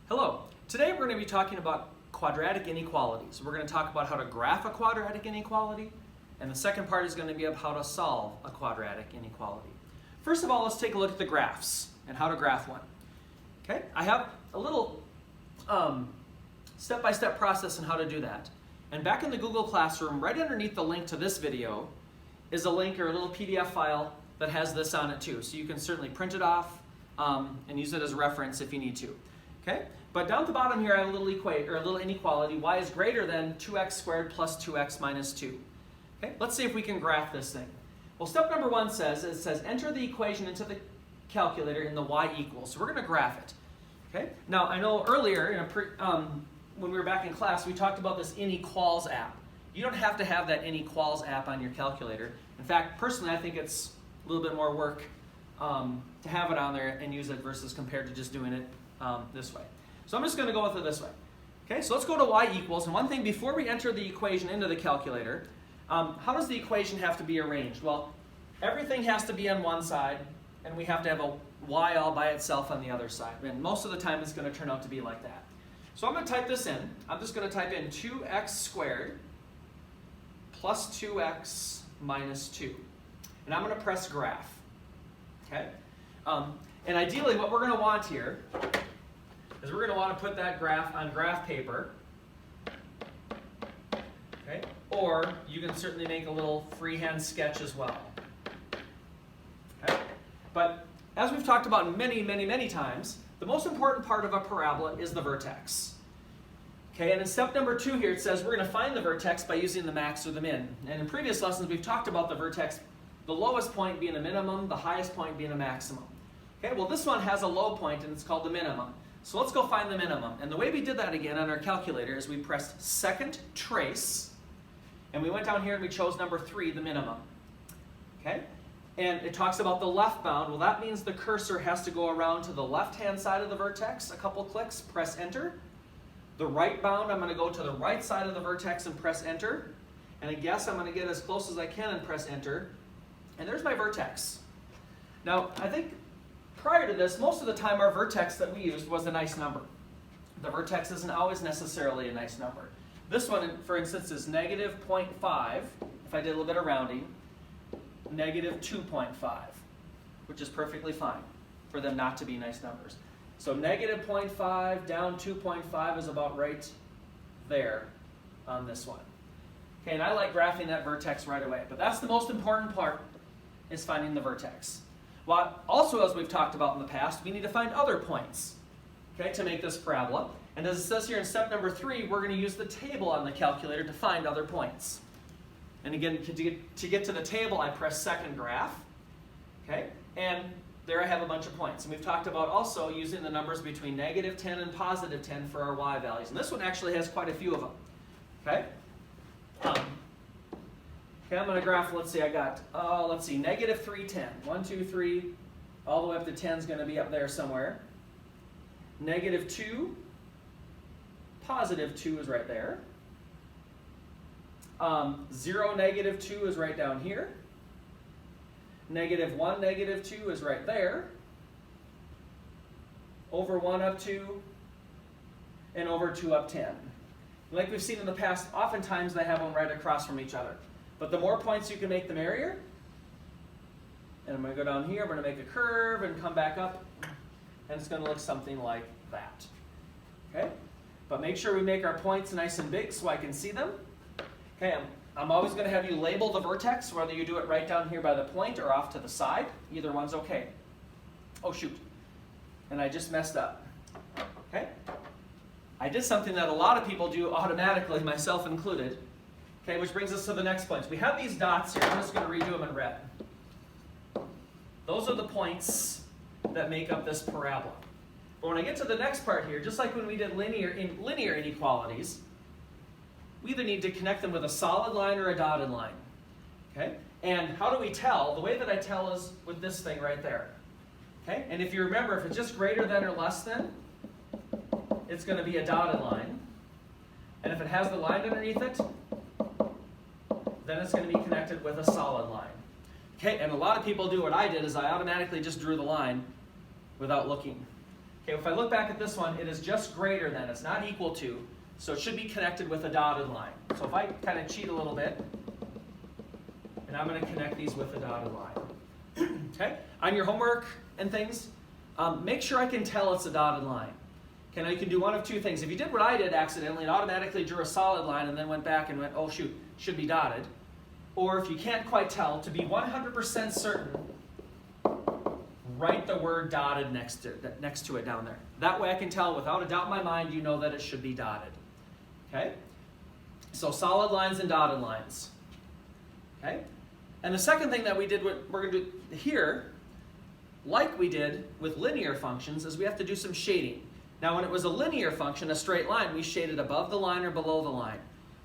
Hello. Today we're going to be talking about quadratic inequalities. We're going to talk about how to graph a quadratic inequality, and the second part is going to be about how to solve a quadratic inequality. First of all, let's take a look at the graphs and how to graph one. Okay, I have a little step-by-step process on how to do that. And back in the Google Classroom, right underneath the link to this video, is a link or a little PDF file that has this on it too. So you can certainly print it off and use it as a reference if you need to. Okay? But down at the bottom here I have a little inequality. Y is greater than 2x squared plus 2x minus 2. Okay? Let's see if we can graph this thing. Well, step number one says enter the equation into the calculator in the y equals. So we're going to graph it. Okay? Now I know earlier when we were back in class we talked about this Inequals app. You don't have to have that Inequals app on your calculator. In fact, personally I think it's a little bit more work to have it on there and use it versus compared to just doing it this way. So I'm just going to go with it this way. Okay, so let's go to y equals. And one thing before we enter the equation into the calculator, how does the equation have to be arranged? Well, everything has to be on one side, and we have to have a y all by itself on the other side. And most of the time it's going to turn out to be like that. So I'm going to type this in. I'm just going to type in 2x squared plus 2x minus 2. And I'm going to press graph. Okay? And ideally what we're going to want here is we're going to want to put that graph on graph paper. Okay? Or you can certainly make a little freehand sketch as well. Okay? But as we've talked about many times, the most important part of a parabola is the vertex. Okay, and in step number 2 here it says we're going to find the vertex by using the max or the min. And in previous lessons we've talked about the vertex, the lowest point being a minimum, the highest point being a maximum. Okay, well this one has a low point and it's called the minimum. So let's go find the minimum. And the way we did that again on our calculator is we pressed second trace, and we went down here and we chose number 3, the minimum. Okay, and it talks about the left bound. Well, that means the cursor has to go around to the left-hand side of the vertex a couple clicks, press enter. The right bound, I'm going to go to the right side of the vertex and press enter. And I guess I'm going to get as close as I can and press enter. And there's my vertex. Now, I think prior to this, most of the time our vertex that we used was a nice number. The vertex isn't always necessarily a nice number. This one, for instance, is negative 0.5, if I did a little bit of rounding, negative 2.5, which is perfectly fine for them not to be nice numbers. So negative 0.5 down 2.5 is about right there on this one. Okay, and I like graphing that vertex right away, but that's the most important part, is finding the vertex. Well, also, as we've talked about in the past, we need to find other points, okay, to make this parabola. And as it says here in step number 3, we're going to use the table on the calculator to find other points. And again, to get to the table, I press second graph, okay, and there I have a bunch of points. And we've talked about also using the numbers between negative 10 and positive 10 for our y values. And this one actually has quite a few of them, okay? Okay, I'm going to graph, let's see, I got, negative 3, 10. 1, 2, 3, all the way up to 10 is going to be up there somewhere. Negative 2, positive 2 is right there. 0, negative 2 is right down here. Negative 1, negative 2 is right there. Over 1 up 2, and over 2 up 10. Like we've seen in the past, oftentimes they have them right across from each other. But the more points you can make, the merrier. And I'm going to go down here, I'm going to make a curve and come back up, and it's going to look something like that. Okay? But make sure we make our points nice and big so I can see them. Okay, I'm always going to have you label the vertex, whether you do it right down here by the point or off to the side. Either one's okay. Oh, shoot. And I just messed up. Okay? I did something that a lot of people do automatically, myself included. Okay, which brings us to the next point. We have these dots here. I'm just going to redo them in red. Those are the points that make up this parabola. But when I get to the next part here, just like when we did linear inequalities, we either need to connect them with a solid line or a dotted line. Okay? And how do we tell? The way that I tell is with this thing right there. Okay? And if you remember, if it's just greater than or less than, it's going to be a dotted line. And if it has the line underneath it, then it's going to be connected with a solid line. Okay, and a lot of people do what I did, is I automatically just drew the line without looking. Okay, if I look back at this one, it is just greater than. It's not equal to. So it should be connected with a dotted line. So if I kind of cheat a little bit, and I'm going to connect these with a dotted line. Okay? On your homework and things, make sure I can tell it's a dotted line. Okay, now you can do one of two things. If you did what I did accidentally and automatically drew a solid line and then went back and went, oh shoot, should be dotted. Or if you can't quite tell, to be 100% certain, write the word dotted next to it down there. That way I can tell without a doubt in my mind, you know that it should be dotted. Okay? So solid lines and dotted lines. Okay? And the second thing that we did, we're going to do here, like we did with linear functions, is we have to do some shading. Now when it was a linear function, a straight line, we shaded above the line or below the line.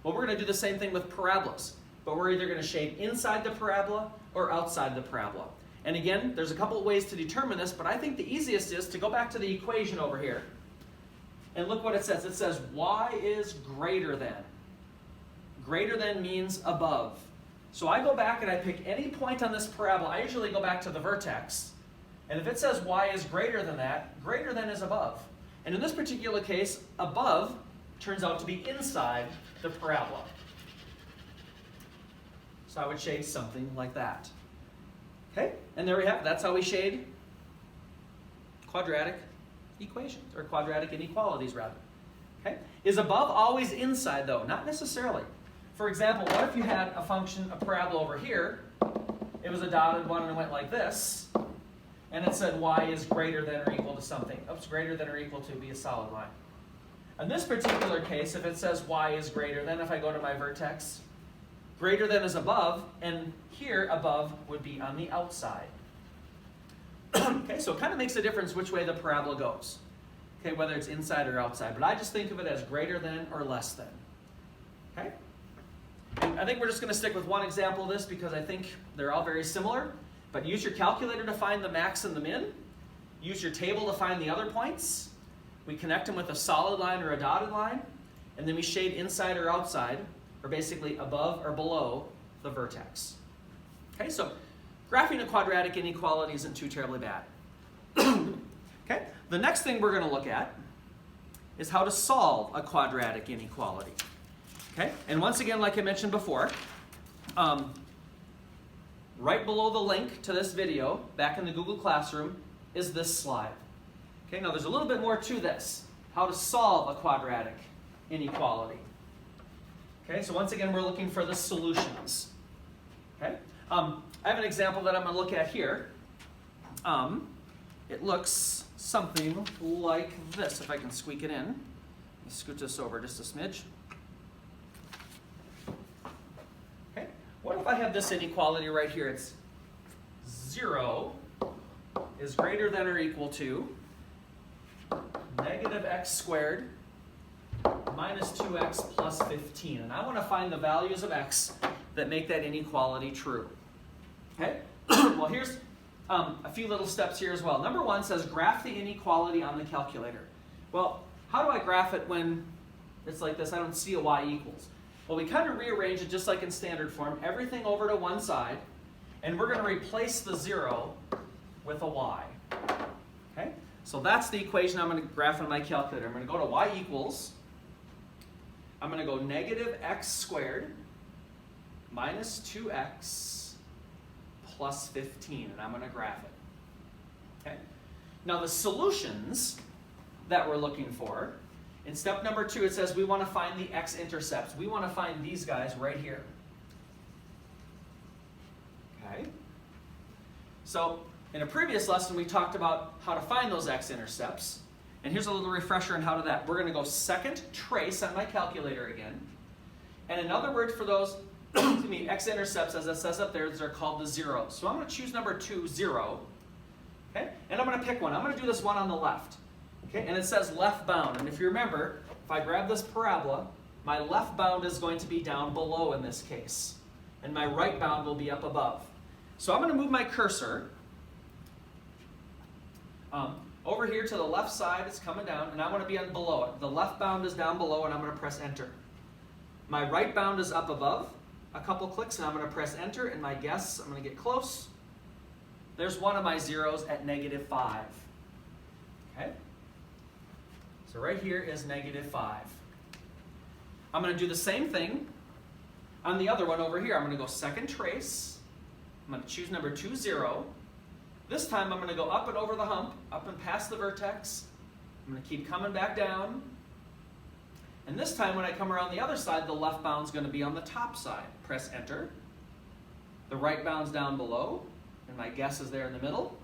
Well, we're going to do the same thing with parabolas. But we're either going to shade inside the parabola or outside the parabola. And again, there's a couple of ways to determine this, but I think the easiest is to go back to the equation over here. And look what it says. It says y is greater than. Greater than means above. So I go back and I pick any point on this parabola. I usually go back to the vertex. And if it says y is greater than that, greater than is above. And in this particular case, above turns out to be inside the parabola. So I would shade something like that. Okay, and there we have it. That's how we shade quadratic equations, or quadratic inequalities rather. Okay, is above always inside though? Not necessarily. For example, what if you had a function, a parabola over here, it was a dotted one and it went like this, and it said y is greater than or equal to something. Oops, greater than or equal to be a solid line. In this particular case, if it says y is greater than, if I go to my vertex, greater than is above, and here above would be on the outside. Okay, so it kind of makes a difference which way the parabola goes. Okay, whether it's inside or outside, but I just think of it as greater than or less than. Okay? And I think we're just going to stick with one example of this because I think they're all very similar. But use your calculator to find the max and the min. Use your table to find the other points. We connect them with a solid line or a dotted line, and then we shade inside or outside, or basically above or below the vertex. Okay, so graphing a quadratic inequality isn't too terribly bad. Okay, the next thing we're going to look at is how to solve a quadratic inequality. Okay, and once again, like I mentioned before, right below the link to this video, back in the Google Classroom, is this slide. Okay, now there's a little bit more to this, how to solve a quadratic inequality. Okay, so once again, we're looking for the solutions. Okay, I have an example that I'm going to look at here. It looks something like this, if I can squeak it in. Let me scoot this over just a smidge. Okay, what if I have this inequality right here? It's 0 is greater than or equal to negative x squared minus 2x plus 15. And I want to find the values of x that make that inequality true. Okay? Well, here's a few little steps here as well. Number one says graph the inequality on the calculator. Well, how do I graph it when it's like this? I don't see a y equals. Well, we kind of rearrange it just like in standard form. Everything over to one side. And we're going to replace the 0 with a y. Okay? So that's the equation I'm going to graph on my calculator. I'm going to go to y equals. I'm going to go negative x squared minus 2x plus 15, and I'm going to graph it. Okay? Now the solutions that we're looking for, in step number 2 it says we want to find the x-intercepts. We want to find these guys right here. Okay? So in a previous lesson we talked about how to find those x-intercepts. And here's a little refresher on how to that. We're going to go second trace on my calculator again. And another word for those x-intercepts, as it says up there, they're called the zeros. So I'm going to choose number 2, 0. Okay? And I'm going to pick one. I'm going to do this one on the left. Okay? And it says left bound. And if you remember, if I grab this parabola, my left bound is going to be down below in this case. And my right bound will be up above. So I'm going to move my cursor over here to the left side. It's coming down, and I want to be on below it. The left bound is down below, and I'm going to press enter. My right bound is up above. A couple clicks, and I'm going to press enter, and my guess, I'm going to get close. There's one of my zeros at negative 5. Okay? So right here is negative 5. I'm going to do the same thing on the other one over here. I'm going to go second trace. I'm going to choose number 2, 0. This time I'm going to go up and over the hump, up and past the vertex. I'm going to keep coming back down. And this time when I come around the other side, the left bound's going to be on the top side. Press enter. The right bound's down below, and my guess is there in the middle.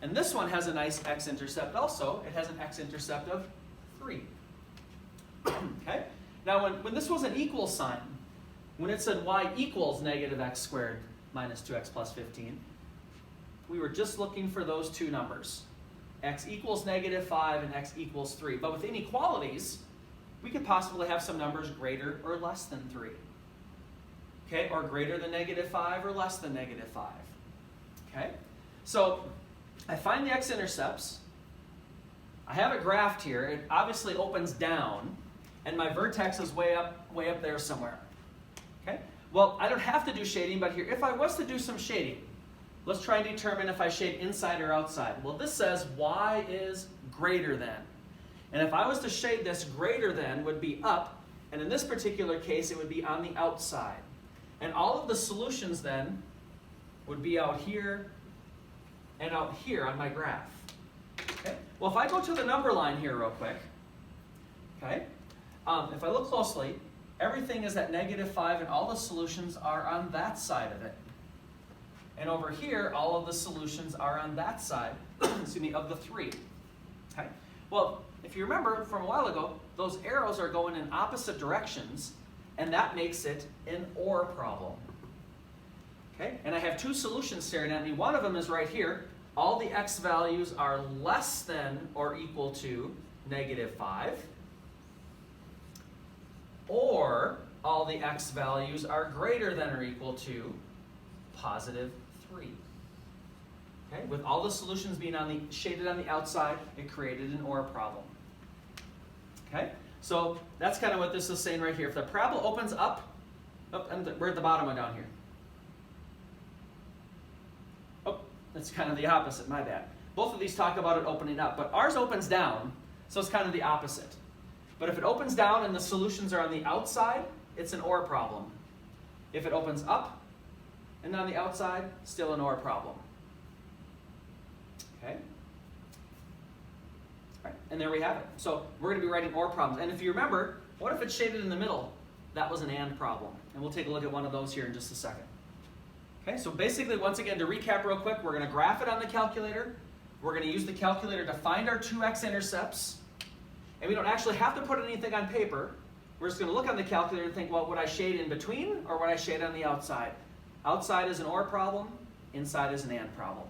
And this one has a nice x-intercept also. It has an x-intercept of 3. Okay? Now when this was an equal sign, when it said y equals negative x squared minus 2x plus 15, we were just looking for those two numbers. X equals negative 5 and x equals 3. But with inequalities, we could possibly have some numbers greater or less than 3. Okay, or greater than negative 5 or less than negative 5. Okay, so I find the x-intercepts. I have it graphed here. It obviously opens down, and my vertex is way up there somewhere. Okay, well, I don't have to do shading, but here, if I was to do some shading, let's try and determine if I shade inside or outside. Well, this says y is greater than. And if I was to shade this, greater than would be up, and in this particular case, it would be on the outside. And all of the solutions then would be out here and out here on my graph. Okay? Well, if I go to the number line here real quick, okay, if I look closely, everything is at negative 5 and all the solutions are on that side of it. And over here, all of the solutions are on that side, excuse me, of the 3. Okay? Well, if you remember from a while ago, those arrows are going in opposite directions, and that makes it an OR problem. Okay? And I have two solutions staring at me. One of them is right here. All the x values are less than or equal to negative 5. Or all the x values are greater than or equal to positive 3. Okay? With all the solutions being shaded on the outside, it created an OR problem. Okay? So that's kind of what this is saying right here. If the parabola opens up, we're at the bottom one down here. Oh, that's kind of the opposite, my bad. Both of these talk about it opening up, but ours opens down, so it's kind of the opposite. But if it opens down and the solutions are on the outside, it's an OR problem. If it opens up and on the outside, still an OR problem. Okay? All right, and there we have it. So we're going to be writing OR problems. And if you remember, what if it's shaded in the middle? That was an AND problem. And we'll take a look at one of those here in just a second. Okay, so basically, once again, to recap real quick, we're going to graph it on the calculator. We're going to use the calculator to find our two x-intercepts. And we don't actually have to put anything on paper. We're just going to look on the calculator and think, well, would I shade in between or would I shade on the outside? Outside is an OR problem. Inside is an AND problem.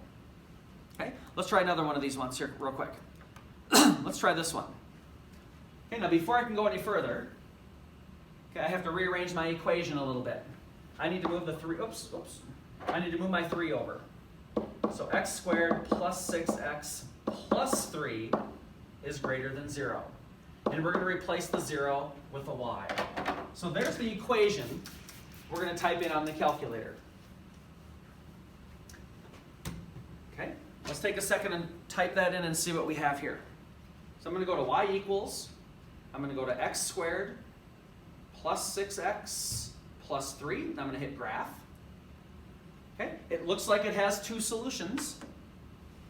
Okay, let's try another one of these ones here real quick. Let's try this one. Okay, now before I can go any further, okay, I have to rearrange my equation a little bit. I need to move the 3, I need to move my 3 over. So x squared plus 6x plus 3 is greater than 0. And we're going to replace the 0 with a y. So there's the equation we're going to type in on the calculator. Okay, let's take a second and type that in and see what we have here. So I'm going to go to y equals, I'm going to go to x squared plus 6x plus 3. I'm going to hit graph. Okay, it looks like it has two solutions.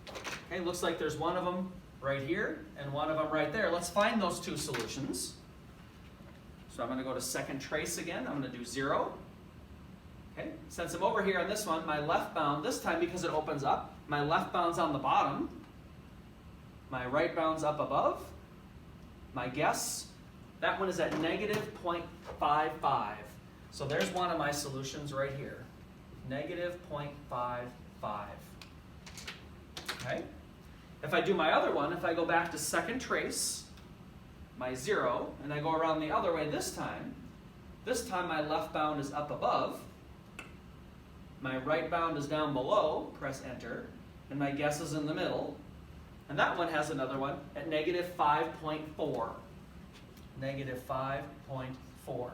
Okay, it looks like there's one of them right here and one of them right there. Let's find those two solutions. So I'm going to go to second trace again. I'm going to do 0. Okay, since I'm over here on this one, my left bound, this time because it opens up, my left bound's on the bottom. My right bound's up above. My guess, that one is at negative 0.55. So there's one of my solutions right here. Negative 0.55. Okay? If I do my other one, if I go back to second trace, my 0, and I go around the other way this time my left bound is up above, my right bound is down below, press enter, and my guess is in the middle. And that one has another one at negative 5.4. Negative 5.4.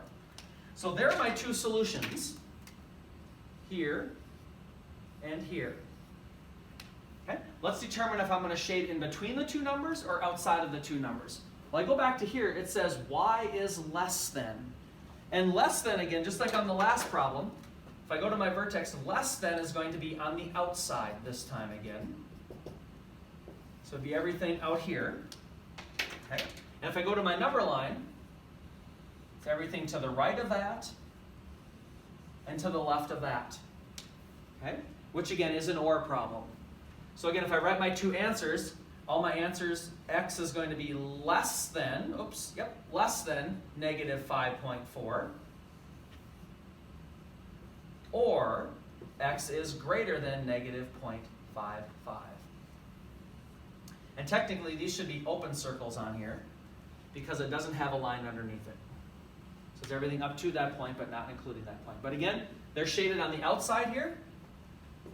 So there are my two solutions, here and here. Okay? Let's determine if I'm going to shade in between the two numbers or outside of the two numbers. Well, I go back to here, it says y is less than. And less than, again, just like on the last problem, if I go to my vertex, less than is going to be on the outside this time again. So it'd be everything out here. Okay. And if I go to my number line, it's everything to the right of that and to the left of that. Okay? Which again is an OR problem. So again, if I write my two answers, all my answers, x is going to be less than, less than negative 5.4. Or x is greater than negative 0.55. And technically, these should be open circles on here because it doesn't have a line underneath it. So it's everything up to that point, but not including that point. But again, they're shaded on the outside here,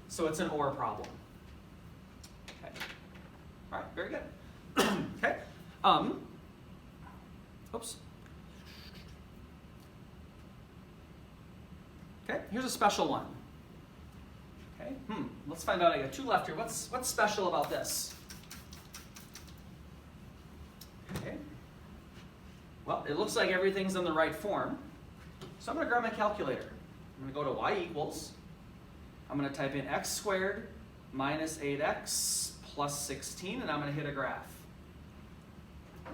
so it's an OR problem. Okay. All right, very good. Okay. Oops. Okay, here's a special one. Okay, let's find out. I got two left here. What's special about this? Okay. Well, it looks like everything's in the right form. So I'm going to grab my calculator. I'm going to go to y equals. I'm going to type in x squared minus 8x plus 16, and I'm going to hit a graph.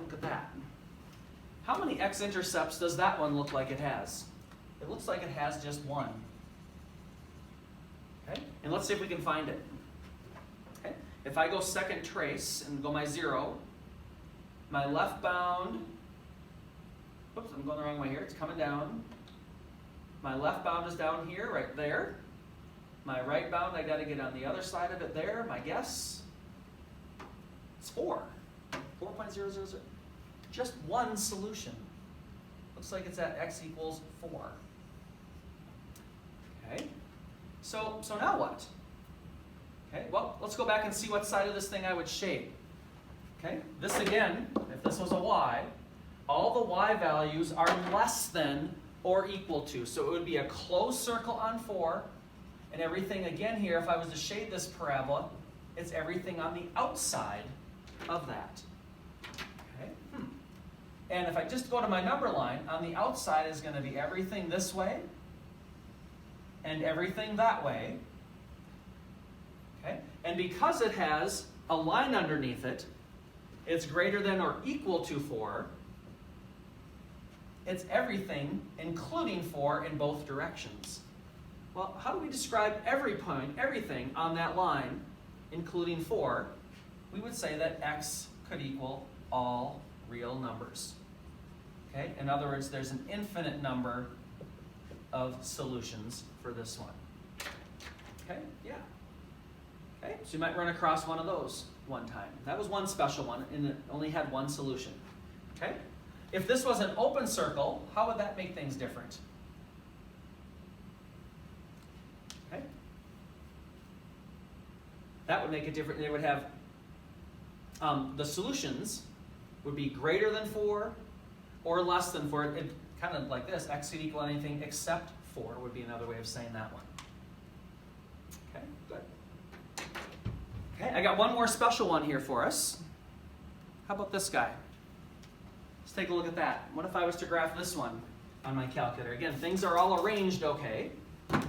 Look at that. How many x-intercepts does that one look like it has? It looks like it has just one. Okay, and let's see if we can find it. Okay, if I go second trace and go my 0, my left bound, oops, I'm going the wrong way here, it's coming down. My left bound is down here, right there. My right bound, I got to get on the other side of it there. My guess, it's 4. 4.000. Just one solution. Looks like it's at x equals 4. Okay, so now what? Okay, well, let's go back and see what side of this thing I would shade. Okay, this again, if this was a y, all the y values are less than or equal to. So it would be a closed circle on 4, and everything again here, if I was to shade this parabola, it's everything on the outside of that. Okay. And if I just go to my number line, on the outside is going to be everything this way and everything that way. Okay? And because it has a line underneath it, it's greater than or equal to 4. It's everything, including 4, in both directions. Well, how do we describe every point, everything on that line, including 4? We would say that x could equal all real numbers. Okay? In other words, there's an infinite number of solutions for this one. Okay? Yeah. Okay? So you might run across one of those one time. That was one special one, and it only had one solution. Okay? If this was an open circle, how would that make things different? Okay? That would make it different. They would have the solutions would be greater than 4 or less than 4. It kind of like this, x could equal anything except 4 would be another way of saying that one. Okay, good. Okay, I got one more special one here for us. How about this guy? Let's take a look at that. What if I was to graph this one on my calculator? Again, things are all arranged okay. Okay,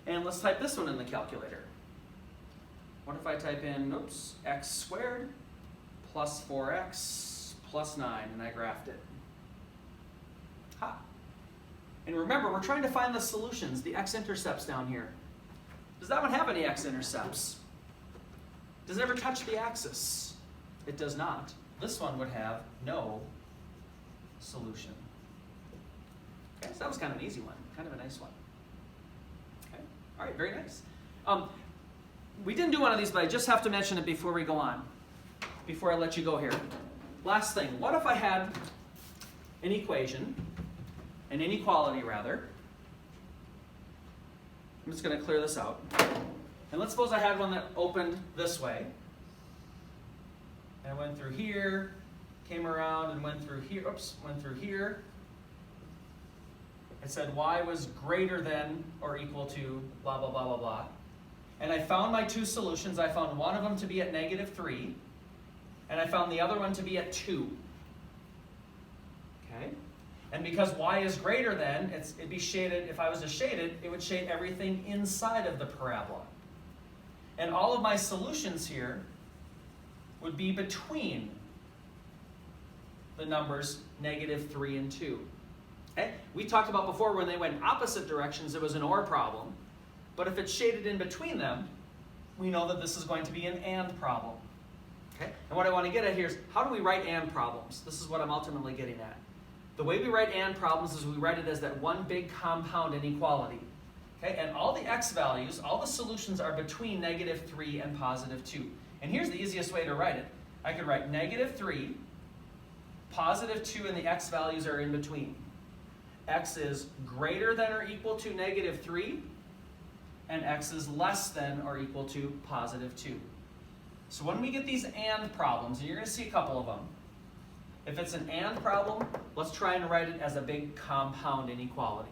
and let's type this one in the calculator. What if I type in, x squared plus 4x plus 9, and I graphed it? Ha! And remember, we're trying to find the solutions, the x-intercepts down here. Does that one have any x-intercepts? Does it ever touch the axis? It does not. This one would have no solution. Okay, so that was kind of an easy one, kind of a nice one. Okay, all right, very nice. We didn't do one of these, but I just have to mention it before we go on, before I let you go here. Last thing, what if I had an equation, an inequality rather. I'm just going to clear this out. And let's suppose I had one that opened this way. And went through here, came around and went through here, went through here. It said y was greater than or equal to blah, blah, blah, blah, blah. And I found my two solutions. I found one of them to be at -3, and I found the other one to be at 2. Okay? And because y is greater than, it'd be shaded, if I was to shade it, it would shade everything inside of the parabola. And all of my solutions here would be between the numbers -3 and 2. Okay? We talked about before when they went opposite directions, it was an OR problem. But if it's shaded in between them, we know that this is going to be an AND problem. Okay? And what I want to get at here is, how do we write AND problems? This is what I'm ultimately getting at. The way we write AND problems is we write it as that one big compound inequality. Okay? And all the x values, all the solutions are between -3 and +2. And here's the easiest way to write it. I could write -3, +2, and the x values are in between. X is greater than or equal to -3, and x is less than or equal to +2. So when we get these AND problems, and you're going to see a couple of them, if it's an AND problem, let's try and write it as a big compound inequality.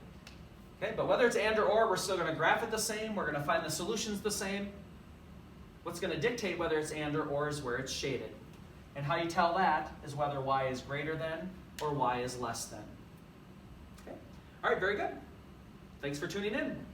Okay, but whether it's AND or OR, we're still going to graph it the same, we're going to find the solutions the same. What's going to dictate whether it's AND or OR is where it's shaded. And how you tell that is whether y is greater than or y is less than. Okay. All right, very good. Thanks for tuning in.